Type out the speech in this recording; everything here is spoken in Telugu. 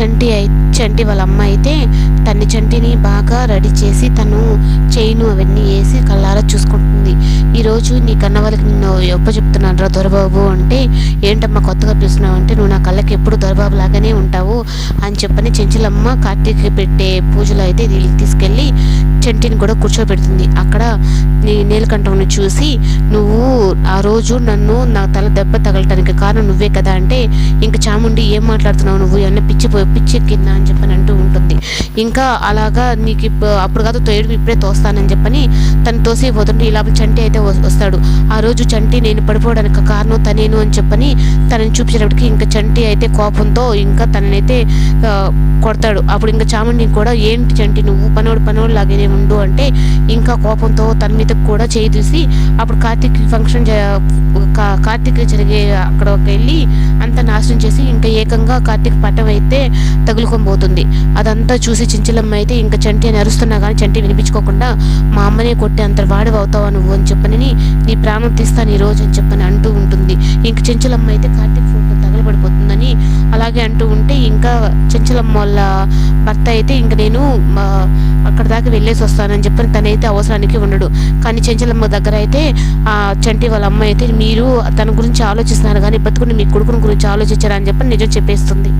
చంటి వాళ్ళ అమ్మ అయితే చంటిని బాగా రెడీ చేసి తను చైను అవన్నీ వేసి కళ్ళారా చూసుకుంటుంది. ఈరోజు నీ కన్న వాళ్ళకి నిన్ను చెప్తున్నాను రా దొరబాబు అంటే, ఏంటమ్మా కొత్తగా పిలుస్తున్నావు అంటే, నువ్వు నా కళ్ళకి ఎప్పుడు దొరబాబు లాగానే ఉంటావు అని చెప్పని చెంచులమ్మ కార్తీక్ పెట్టే పూజలో అయితే తీసుకెళ్ళి చంటిని కూడా కూర్చోబెడుతుంది. అక్కడ నీలకంఠంను చూసి, నువ్వు ఆ రోజు నన్ను నా తల దెబ్బ తగలటానికి కారణం నువ్వే కదా అంటే, ఇంక చాముండి ఏం మాట్లాడుతున్నావు నువ్వు, ఏమన్నా పిచ్చెక్కిందా అని చెప్పని అంటూ ఉంటుంది. ఇంకా అలాగా నీకు అప్పుడు కాదు తోయడు ఇప్పుడే తోస్తానని చెప్పని తను తోసిపోతుంటే ఇలా చంటి అయితే వస్తాడు. ఆ రోజు చంటి నేను పడిపోవడానికి కారణం తనేను అని చెప్పని తనని చూపించేటప్పటికి ఇంకా చంటి అయితే కోపంతో ఇంకా తననైతే కొడతాడు. అప్పుడు ఇంకా చాముండి కూడా, ఏంటి చంటి నువ్వు పనోడు లాగానే ఉండు అంటే, ఇంకా కోపంతో తన మీద కూడా చేయి తీసి అప్పుడు కార్తీక్ ఫంక్షన్ కార్తీక్ జరిగే అక్కడికి వెళ్ళి అంతా నాశనం చేసి ఇంకా ఏకంగా కార్తీక్ పట్టం అయితే తగులుకొని పోతుంది. అదంతా చూసి చెంచులమ్మ అయితే ఇంకా చంటి అని అరుస్తున్నా కానీ చంటి వినిపించుకోకుండా, మా అమ్మనే కొట్టి అంత వాడివి అవుతావా నువ్వు అని చెప్పని, నీ ప్రాణం తీస్తాను ఈ రోజు అని చెప్పని అంటూ ఉంటుంది. ఇంక చెంచులమ్మ అయితే కార్తీక్ ఫోటో తగలబడిపోతుందని అలాగే అంటూ ఉంటే, ఇంకా చెంచులమ్మ వాళ్ళ భర్త అయితే ఇంక నేను అక్కడ దాకా వెళ్ళేసి వస్తానని చెప్పని తనైతే అవసరానికి ఉండడు. కానీ చెంచులమ్మ దగ్గర అయితే ఆ చంటి వాళ్ళ అమ్మ అయితే, మీరు తన గురించి ఆలోచిస్తున్నారు కానీ బతుకుని మీ కొడుకుని గురించి ఆలోచించారా అని చెప్పని నిజం చెప్పేస్తుంది.